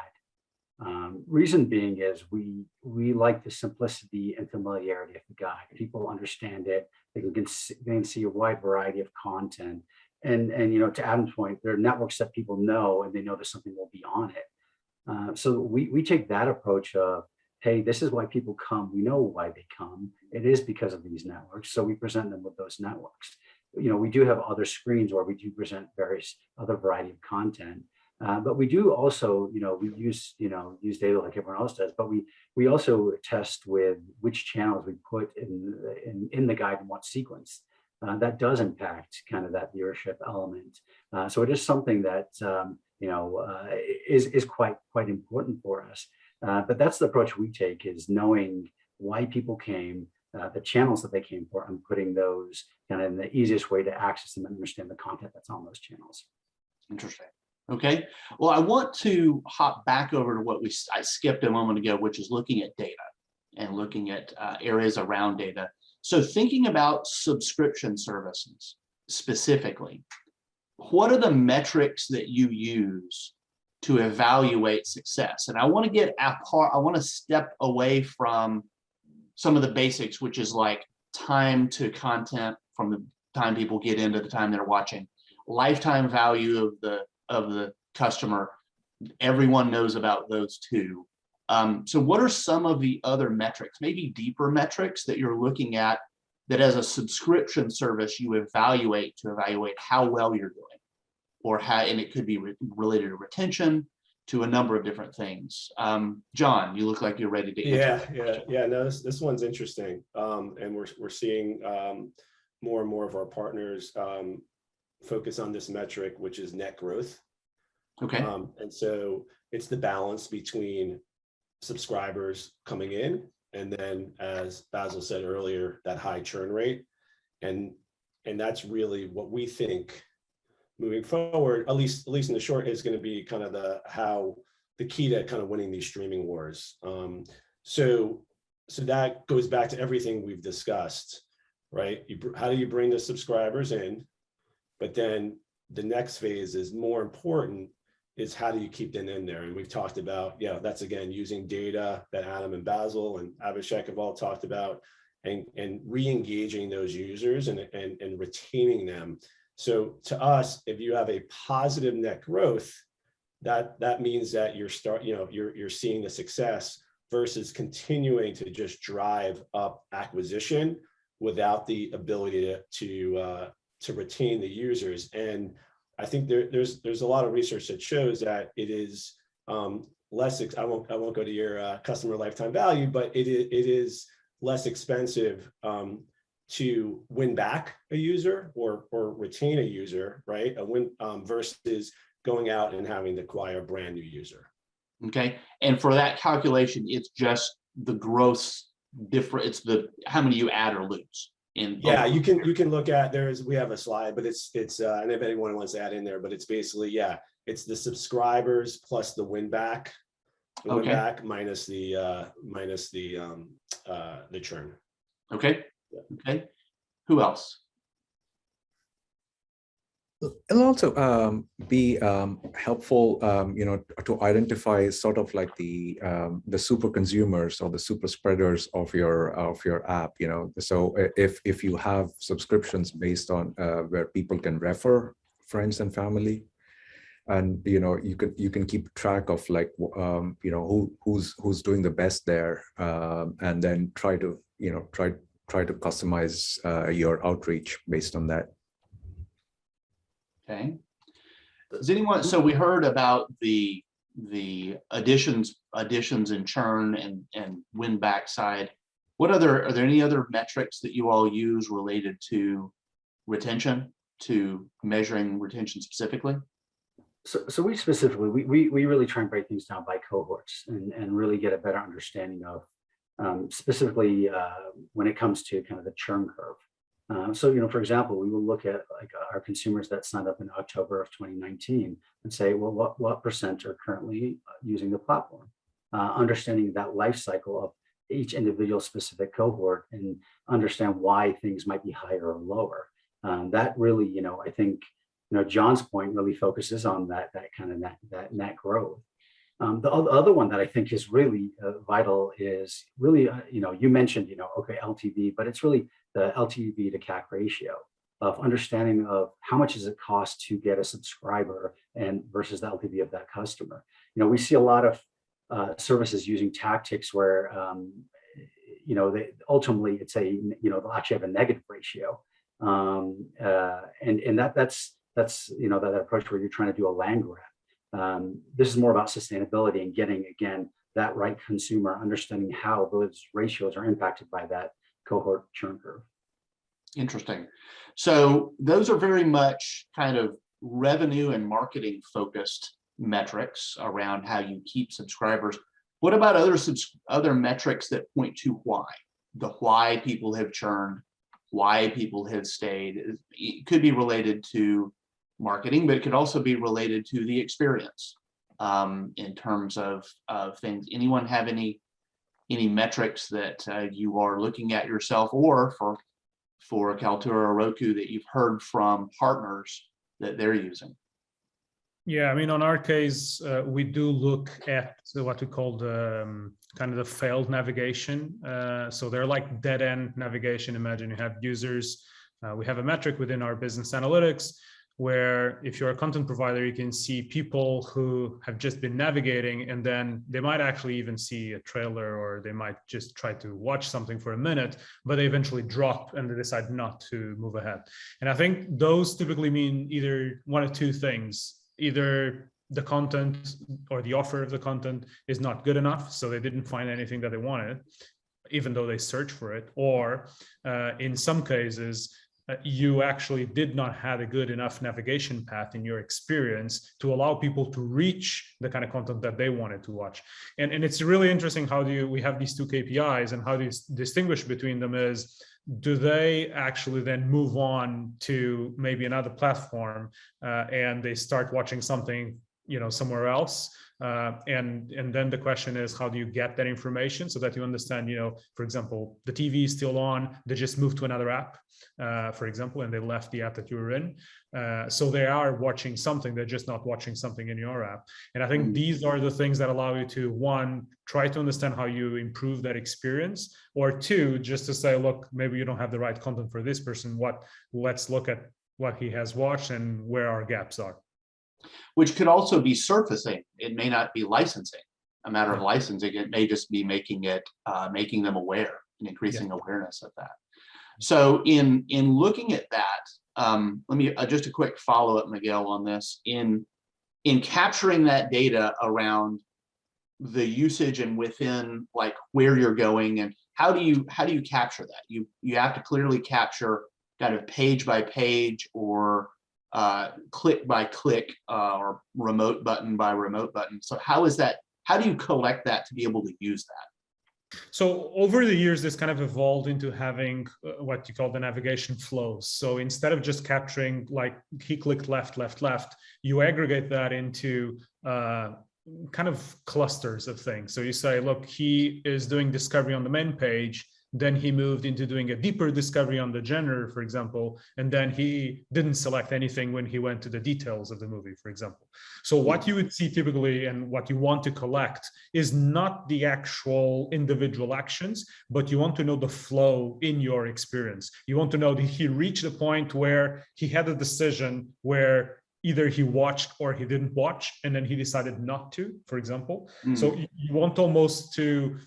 Reason being is we like the simplicity and familiarity of the guide. People understand it. They can see a wide variety of content. And you know, to Adam's point, there are networks that people know, and they know that something will be on it. So we take that approach of, hey, this is why people come. We know why they come. It is because of these networks. So we present them with those networks. You know, we do have other screens where we do present various other variety of content. But we do also, you know, we use data like everyone else does, but we also test with which channels we put in the guide and what sequence. That does impact kind of that viewership element. So it is something that, you know, is quite important for us. But that's the approach we take, is knowing why people came, the channels that they came for, and putting those kind of in the easiest way to access them and understand the content that's on those channels. Interesting. Okay. Well, I want to hop back over to what I skipped a moment ago, which is looking at data and looking at areas around data. So thinking about subscription services specifically, what are the metrics that you use to evaluate success? And I want to get apart, I want to step away from some of the basics, which is like time to content from the time people get into the time they're watching, lifetime value of the customer. Everyone knows about those two. So what are some of the other metrics, maybe deeper metrics, that you're looking at that as a subscription service you evaluate to evaluate how well you're doing, or how, and it could be related to retention, to a number of different things. John, you look like you're ready to answer. Yeah. No, this one's interesting, and we're seeing more and more of our partners focus on this metric, which is net growth. Okay. And so it's the balance between subscribers coming in, and then, as Bassil said earlier, that high churn rate, and that's really what we think moving forward, at least in the short, is going to be kind of the key to kind of winning these streaming wars. So that goes back to everything we've discussed, right? How do you bring the subscribers in? But then the next phase is more important, is how do you keep them in there? And we've talked about, that's again using data that Adam and Bassil and Abhishek have all talked about, and re-engaging those users and retaining them. So to us, if you have a positive net growth, that means that you're seeing the success, versus continuing to just drive up acquisition without the ability to retain the users. And I think there's a lot of research that shows that it is less. I won't go to your customer lifetime value, but it is less expensive to win back a user or retain a user, right? Versus going out and having to acquire a brand new user. Okay, and for that calculation, it's just the gross difference. It's how many you add or lose Yeah, you can look at, we have a slide, but it's and if anyone wants to add in there, but it's basically, yeah, it's the subscribers plus the win back. The win back minus the churn. Okay. Okay. Who else? It'll also be helpful, to identify sort of like the super consumers or the super spreaders of your app. So if you have subscriptions based on where people can refer friends and family, and you can keep track of like who's doing the best there, and then try to customize your outreach based on that. Okay. Does anyone? So we heard about the additions and churn and win back side. Are there any other metrics that you all use related to retention, to measuring retention specifically? So we specifically, we really try and break things down by cohorts and really get a better understanding of specifically when it comes to kind of the churn curve. So, for example, we will look at like our consumers that signed up in October of 2019 and say, well, what percent are currently using the platform? Understanding that life cycle of each individual specific cohort and understand why things might be higher or lower. That really, I think, John's point really focuses on that kind of that net growth. The other one that I think is really vital is really, you mentioned, okay, LTV, but it's really the LTV to CAC ratio of understanding of how much does it cost to get a subscriber and versus the LTV of that customer. We see a lot of services using tactics where, they ultimately they'll actually have a negative ratio. And that's that approach where you're trying to do a land grab. This is more about sustainability and getting, again, that right consumer, understanding how those ratios are impacted by that cohort churn curve. Interesting. So those are very much kind of revenue and marketing focused metrics around how you keep subscribers. What about other metrics that point to why people have churned, why people have stayed? It could be related to marketing, but it could also be related to the experience in terms of things. Anyone have any metrics that you are looking at yourself, or for Kaltura or Roku that you've heard from partners that they're using? Yeah, I mean, on our case, we do look at what we call the kind of the failed navigation. So they're like dead end navigation. Imagine you have users. We have a metric within our business analytics where if you're a content provider, you can see people who have just been navigating, and then they might actually even see a trailer, or they might just try to watch something for a minute, but they eventually drop and they decide not to move ahead. And I think those typically mean either one of two things. Either the content or the offer of the content is not good enough, so they didn't find anything that they wanted, even though they searched for it, or in some cases, you actually did not have a good enough navigation path in your experience to allow people to reach the kind of content that they wanted to watch. And it's really interesting how we have these two KPIs, and how do you distinguish between them is, do they actually then move on to maybe another platform and they start watching something, somewhere else? And then the question is, how do you get that information so that you understand, for example, the TV is still on, they just moved to another app, for example, and they left the app that you were in. So they are watching something, they're just not watching something in your app. And I think these are the things that allow you to, one, try to understand how you improve that experience, or two, just to say, look, maybe you don't have the right content for this person. Let's look at what he has watched and where our gaps are. Which could also be surfacing. It may not be licensing, a matter of licensing. It may just be making them aware and increasing awareness of that. So in looking at that, let me just a quick follow-up, Miguel, on this. In capturing that data around the usage and within like where you're going, and how do you capture that? You have to clearly capture kind of page by page, or click by click, or remote button by remote button. So how do you collect that to be able to use that? So over the years, this kind of evolved into having what you call the navigation flows. So instead of just capturing like he clicked left, left, left, you aggregate that into kind of clusters of things. So you say, look, he is doing discovery on the main page. Then he moved into doing a deeper discovery on the genre, for example, and then he didn't select anything when he went to the details of the movie, for example. So what you would see typically and what you want to collect is not the actual individual actions, but you want to know the flow in your experience. You want to know that he reached a point where he had a decision where either he watched or he didn't watch, and then he decided not to, for example. So you want almost to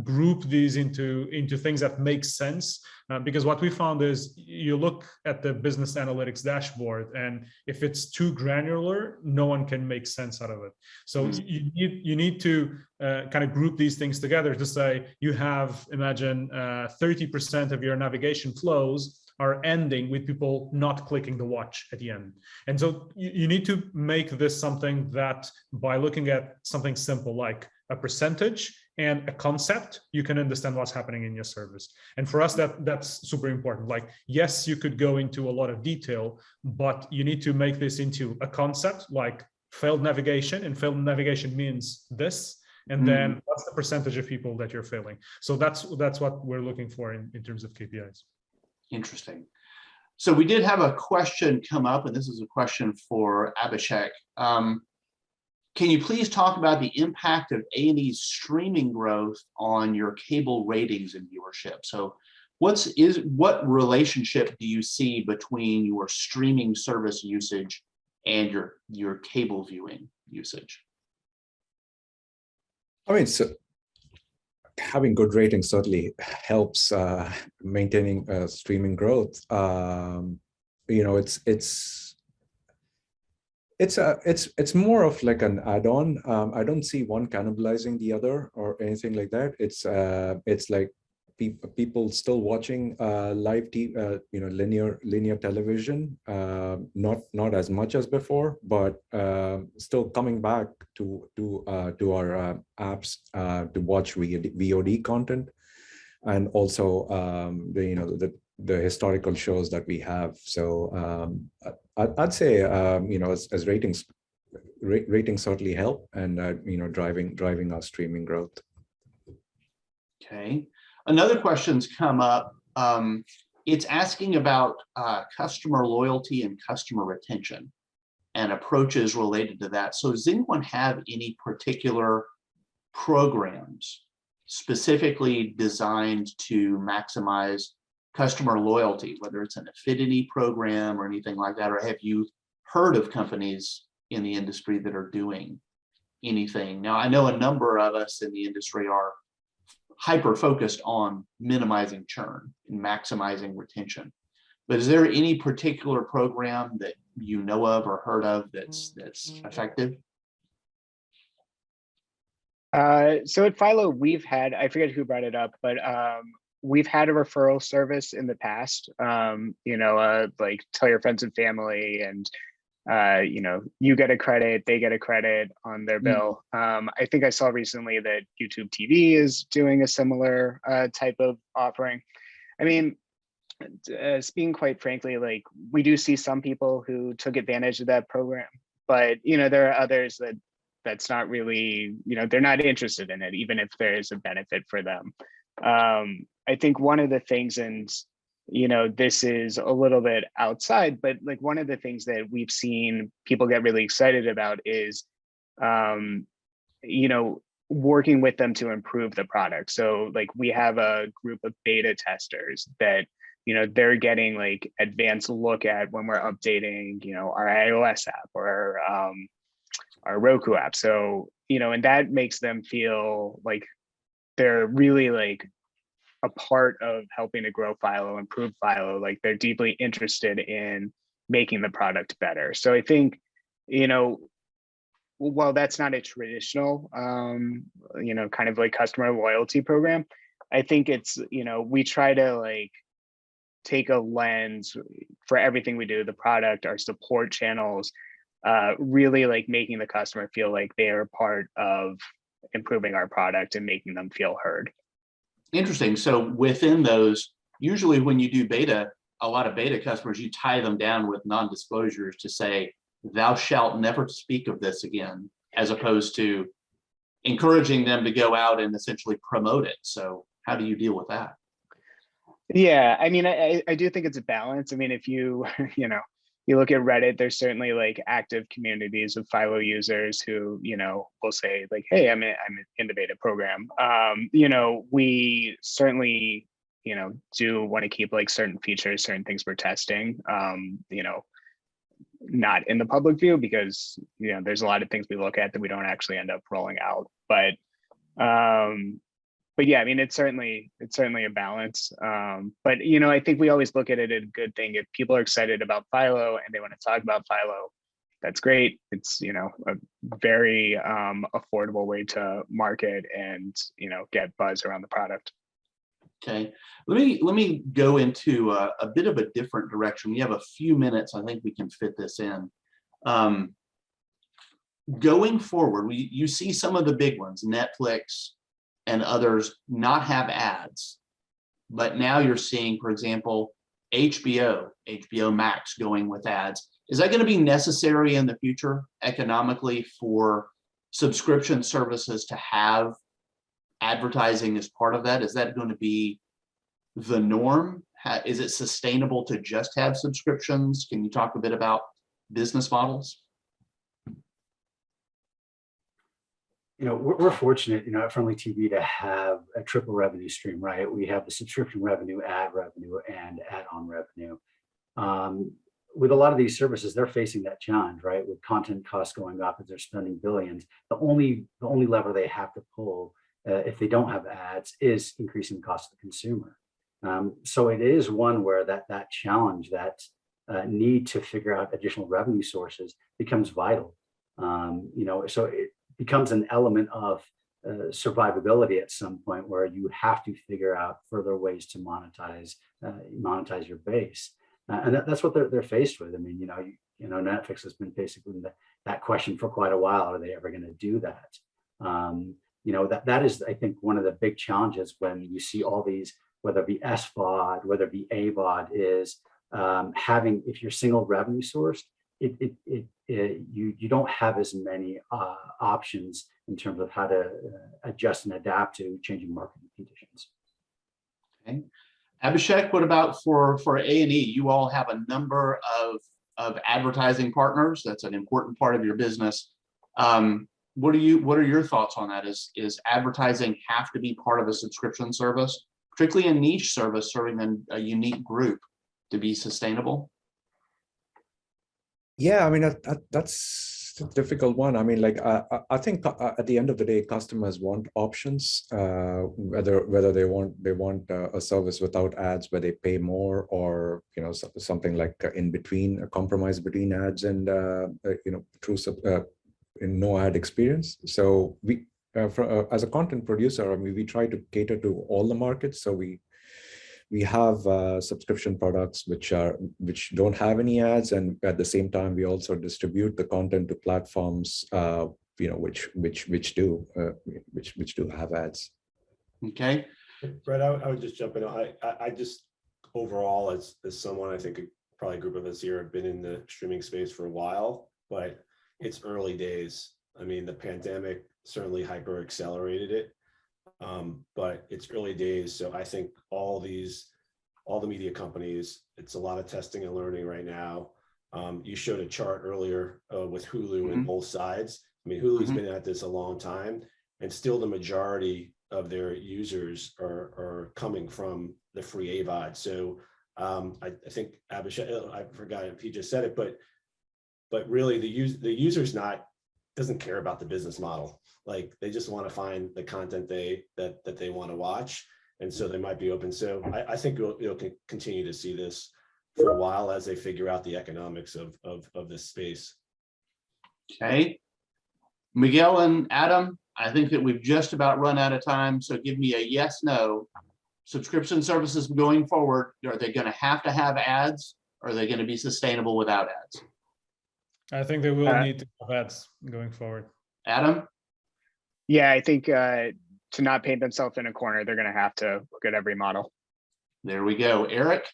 group these into things that make sense, because what we found is you look at the business analytics dashboard, and if it's too granular, no one can make sense out of it. So you need to kind of group these things together to say you have, imagine 30% of your navigation flows are ending with people not clicking the watch at the end. And so you need to make this something that by looking at something simple like a percentage and a concept, you can understand what's happening in your service. And for us, that's super important. Like, yes, you could go into a lot of detail, but you need to make this into a concept like failed navigation, and failed navigation means this. And then what's the percentage of people that you're failing? So that's what we're looking for in terms of KPIs. Interesting. So we did have a question come up, and this is a question for Abhishek. Can you please talk about the impact of A&E's streaming growth on your cable ratings and viewership? So what relationship do you see between your streaming service usage and your cable viewing usage? I mean, so having good ratings certainly helps maintaining streaming growth. You know, it's more of like an add-on. I don't see one cannibalizing the other or anything like that. It's like people still watching live TV, you know, linear television, not as much as before, but still coming back to our apps to watch VOD content, and also the historical shows that we have. So I'd say you know, as ratings certainly help, and you know, driving our streaming growth. Okay. Another question's come up. It's asking about customer loyalty and customer retention and approaches related to that. So does anyone have any particular programs specifically designed to maximize customer loyalty, whether it's an affinity program or anything like that? Or have you heard of companies in the industry that are doing anything? Now, I know a number of us in the industry are hyper-focused on minimizing churn and maximizing retention. But is there any particular program that you know of or heard of that's effective? So at Philo, we've had, I forget who brought it up, but we've had a referral service in the past, you know, like tell your friends and family, and you know, you get a credit, they get a credit on their bill. I think I saw recently that YouTube TV is doing a similar type of offering. I mean, speaking quite frankly, like, we do see some people who took advantage of that program, but you know, there are others that's not really, you know, they're not interested in it, even if there is a benefit for them. I think one of the things, and you know, this is a little bit outside, but like one of the things that we've seen people get really excited about is, you know, working with them to improve the product. So like we have a group of beta testers that, you know, they're getting like advanced look at when we're updating, you know, our iOS app or our Roku app. So, you know, and that makes them feel like they're really like a part of helping to grow Philo, improve Philo. Like they're deeply interested in making the product better. So I think, you know, while that's not a traditional, you know, kind of like customer loyalty program, I think it's, you know, we try to like take a lens for everything we do, the product, our support channels, really like making the customer feel like they are part of improving our product and making them feel heard. Interesting. So within those, usually when you do beta, a lot of beta customers, you tie them down with non-disclosures to say, thou shalt never speak of this again, as opposed to encouraging them to go out and essentially promote it. So how do you deal with that? Yeah, I mean, I do think it's a balance. I mean, if you, you know, you look at Reddit, there's certainly like active communities of Philo users who, you know, will say like, hey, I'm in the beta program. You know, we certainly, you know, do want to keep like certain features, certain things we're testing, you know, not in the public view because, you know, there's a lot of things we look at that we don't actually end up rolling out. But yeah, I mean, it's certainly a balance. But, you know, I think we always look at it as a good thing. If people are excited about Philo and they want to talk about Philo, that's great. It's, you know, a very affordable way to market and, you know, get buzz around the product. Okay, let me go into a bit of a different direction. We have a few minutes. I think we can fit this in. Going forward, you see some of the big ones, Netflix and others, not have ads, but now you're seeing, for example, HBO Max going with ads. Is that going to be necessary in the future economically for subscription services to have advertising as part of that? Is that going to be the norm? Is it sustainable to just have subscriptions? Can you talk a bit about business models? You know, we're fortunate, you know, at FrndlyTV to have a triple revenue stream, right? We have the subscription revenue, ad revenue, and add-on revenue. With a lot of these services, they're facing that challenge, right? With content costs going up as they're spending billions, the only lever they have to pull if they don't have ads is increasing the cost to the consumer. So it is one where that challenge, that need to figure out additional revenue sources becomes vital. You know, so it becomes an element of survivability at some point where you have to figure out further ways to monetize your base. And that's what they're faced with. I mean, you know, Netflix has been basically that question for quite a while. Are they ever going to do that? You know, that is, I think, one of the big challenges when you see all these, whether it be SVOD, whether it be AVOD, is having, if you're single revenue sourced, you don't have as many options in terms of how to adjust and adapt to changing marketing conditions. Okay. Abhishek, what about for A&E? You all have a number of advertising partners. That's an important part of your business. What are your thoughts on that? Is advertising have to be part of a subscription service, particularly a niche service serving a unique group, to be sustainable? Yeah, I mean, that's a difficult one. I mean, like, I think at the end of the day, customers want options, whether they want a service without ads where they pay more, or, you know, something like in between, a compromise between ads and, you know, true in no ad experience. So we, as a content producer, I mean, we try to cater to all the markets. So we have subscription products which don't have any ads, and at the same time we also distribute the content to platforms, you know, which do have ads. Okay, Brett, I would just jump in. I just overall, as someone, I think probably a group of us here have been in the streaming space for a while, but it's early days. I mean, the pandemic certainly hyper accelerated it. But it's early days, so I think all the media companies, it's a lot of testing and learning right now. You showed a chart earlier with Hulu and both sides. I mean, Hulu's been at this a long time, and still the majority of their users are coming from the free AVOD. So I think Abhishek, I forgot if he just said it, but really the user's doesn't care about the business model. Like, they just want to find the content that they want to watch, and so they might be open. So I think you'll continue to see this for a while as they figure out the economics of this space. Okay, Miguel and Adam, I think that we've just about run out of time, so give me a yes, no. Subscription services going forward, are they going to have ads, or are they going to be sustainable without ads? I think they will need to have ads going forward. Adam? Yeah, I think to not paint themselves in a corner, they're going to have to look at every model. There we go. Eric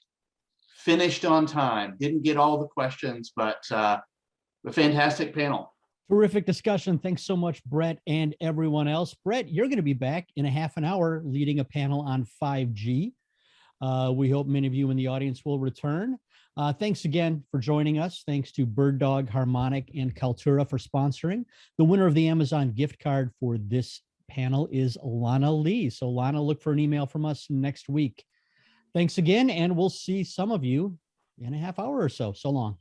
finished on time. Didn't get all the questions, but a fantastic panel. Terrific discussion. Thanks so much, Brett, and everyone else. Brett, you're going to be back in a half an hour leading a panel on 5G. We hope many of you in the audience will return. Thanks again for joining us. Thanks to Bird Dog, Harmonic, and Kaltura for sponsoring. The winner of the Amazon gift card for this panel is Lana Lee. So Lana, look for an email from us next week. Thanks again, and we'll see some of you in a half hour or so. So long.